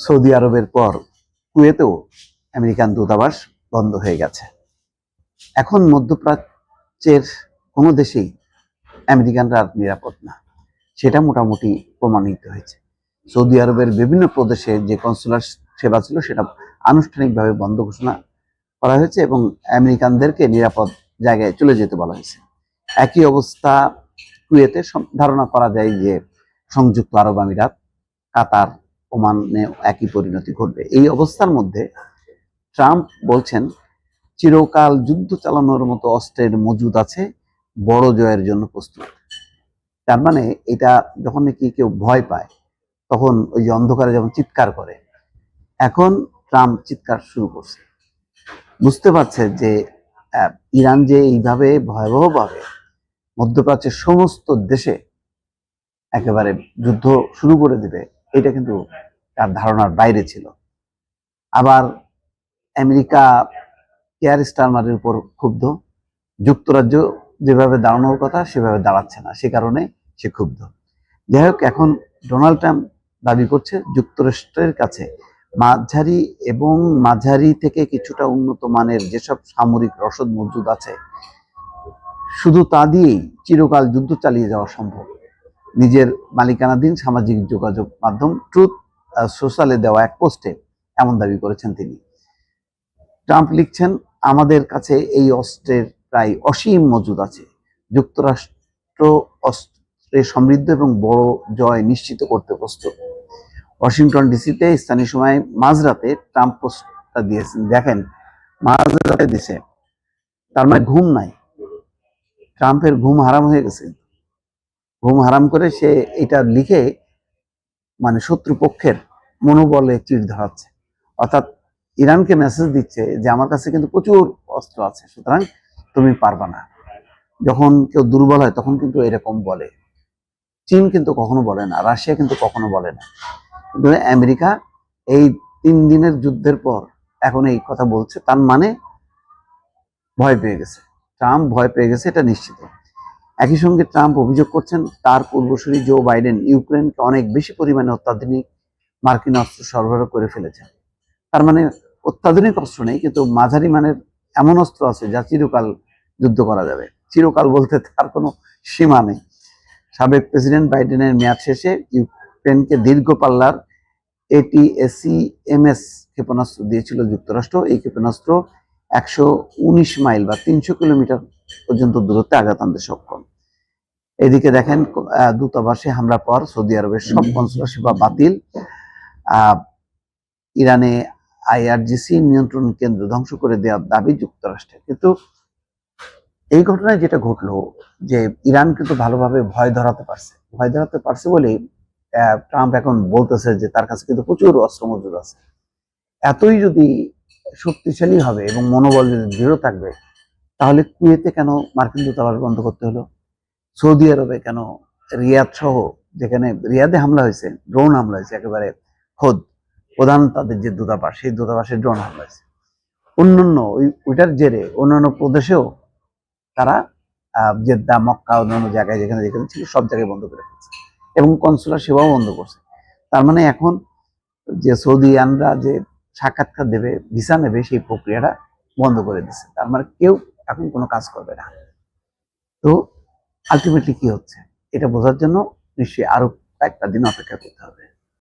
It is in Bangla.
সৌদি আরবের পর কুয়েতেও আমেরিকান দূতাবাস বন্ধ হয়ে গেছে। এখন মধ্যপ্রাচ্যের কোনো দেশেই আমেরিকানরা আর নিরাপদ না, সেটা মোটামুটি প্রমাণিত হয়েছে। সৌদি আরবের বিভিন্ন প্রদেশে যে কনসুলার সেবা ছিল সেটা আনুষ্ঠানিকভাবে বন্ধ ঘোষণা করা হয়েছে এবং আমেরিকানদেরকে নিরাপদ জায়গায় চলে যেতে বলা হয়েছে। একই অবস্থা কুয়েতে ধারণা করা যায় যে সংযুক্ত আরব আমিরাত, কাতার, ওমানে একই পরিণতি ঘটবে। এই অবস্থার মধ্যে ট্রাম্প বলছেন চিরকাল যুদ্ধ চালানোর মতো অস্ত্রের মজুদ আছে, বড় জয়ের জন্য প্রস্তুত। তার মানে এটা যখন নাকি কেউ ভয় পায় তখন ওই যে অন্ধকারে যেমন চিৎকার করে, এখন ট্রাম্প চিৎকার শুরু করছে। বুঝতে পারছে যে ইরান যে এইভাবে ভয়াবহভাবে মধ্যপ্রাচ্যের সমস্ত দেশে একেবারে যুদ্ধ শুরু করে দিবে, এটা কিন্তু তার ধারণার বাইরে ছিল। আবার আমেরিকা কেয়ার স্টারমারের উপর ক্ষুব্ধ, যুক্তরাজ্য যেভাবে দাঁড়ানোর কথা সেভাবে দাঁড়াচ্ছে না, সে কারণে সে ক্ষুব্ধ। যাই হোক, এখন ডোনাল্ড ট্রাম্প দাবি করছে যুক্তরাষ্ট্রের কাছে মাঝারি এবং মাঝারি থেকে কিছুটা উন্নত মানের যেসব সামরিক রসদ মজুদ আছে, শুধু তা দিয়েই চিরকাল যুদ্ধ চালিয়ে যাওয়া সম্ভব। নিজের মালিকানাধীন সামাজিক যোগাযোগ মাধ্যম ট্রুথ সোশ্যালে দেওয়া এক পোস্টে এমন দাবি করেছেন তিনি। ট্রাম্প লিখছেন, আমাদের কাছে এই অস্ত্রের প্রায় অসীম মজুদ আছে। যুক্তরাষ্ট্র অস্ত্রে সমৃদ্ধ এবং বড় জয় নিশ্চিত করতে প্রস্তুত। ওয়াশিংটন ডিসিতে স্থানীয় সময় মাঝরাতে ট্রাম্প পোস্টটা দিয়েছেন। দেখেন, মাঝরাতে দিছে, তার মানে ঘুম নাই। ট্রাম্পের ঘুম হারাম হয়ে গেছে। ঘুম হারাম করে সে এটা লিখে মানে শত্রুপক্ষের মনোবলে চিড় ধরাচ্ছে, অর্থাৎ ইরানকে মেসেজ দিচ্ছে যে আমার কাছে কিন্তু প্রচুর অস্ত্র আছে, সুতরাং তুমি পারবা না। যখন কেউ দুর্বল হয় তখন কিন্তু এরকম বলে। চীন কিন্তু কখনো বলে না, রাশিয়া কিন্তু কখনো বলে না, কিন্তু আমেরিকা এই 3 দিনের যুদ্ধের পর এখন এই কথা বলছে। তার মানে ভয় পেয়ে গেছে, ট্রাম্প ভয় পেয়ে গেছে, এটা নিশ্চিত। একই সঙ্গে ট্রাম্প অভিযোগ করছেন তার পূর্বসূরি জো বাইডেন ইউক্রেনকে অনেক বেশি পরিমাণে অত্যাধুনিক মার্কিন অস্ত্র সরবরাহ করে ফেলেছেন। তার মানে অত্যাধুনিক অস্ত্র নেই, কিন্তু মাঝারি মানের এমন অস্ত্র আছে যা চিরকাল যুদ্ধ করা যাবে। চিরকাল বলতে তার কোনো সীমা নেই। সাবেক প্রেসিডেন্ট বাইডেনের মেয়াদ শেষে ইউক্রেনকে দীর্ঘ পাল্লার ATACMS ক্ষেপণাস্ত্র দিয়েছিল যুক্তরাষ্ট্র। এই ক্ষেপণাস্ত্র 119 মাইল বা 300 কিলোমিটার পর্যন্ত দূরত্বে আঘাত আনতে সক্ষম। এদিকে দেখেন, দূতাবাসে হামলার পর সৌদি আরবের সব কনসুলার সেবা বাতিল। ইরানে IRGC নিয়ন্ত্রণ কেন্দ্র ধ্বংস করে দেওয়ার দাবি যুক্তরাষ্ট্রের। কিন্তু এই ঘটনায় যেটা ঘটলো যে ইরান কিন্তু ভালোভাবে ভয় ধরাতে পারছে বলেই ট্রাম্প এখন বলতেছে যে তার কাছে কিন্তু প্রচুর অস্ত্র মজুদ আছে। এতই যদি শক্তিশালী হবে এবং মনোবল যদি দৃঢ় থাকবে, তাহলে কুয়েতে কেন মার্কিন দূতাবাস বন্ধ করতে হলো? সৌদি আরবে কেন? রিয়াদ সহ, যেখানে রিয়াদে হামলা হয়েছে, ড্রোন হামলা হয়েছে, একেবারে খোদ প্রধান তাদের যে দূতাবাস, সেই দূতাবাসে ড্রোন হামলা হয়েছে। অন্যান্য ওইটার জেরে অন্যান্য প্রদেশেও তারা জেদ্দা, মক্কা, অন্যান্য জায়গায় যেখানে যেখানে ছিল সব জায়গায় বন্ধ করে ফেলছে এবং কনসুলার সেবাও বন্ধ করছে। তার মানে এখন যে সৌদিয়ানরা যে সাক্ষাৎকার দেবে, ভিসা নেবে, সেই প্রক্রিয়াটা বন্ধ করে দিচ্ছে। তার মানে কেউ এখন কোনো কাজ করবে না। তো আলটিমেটলি কি হচ্ছে এটা বোঝার জন্য নিশ্চয়ই আরো একটা দিন অপেক্ষা করতে হবে।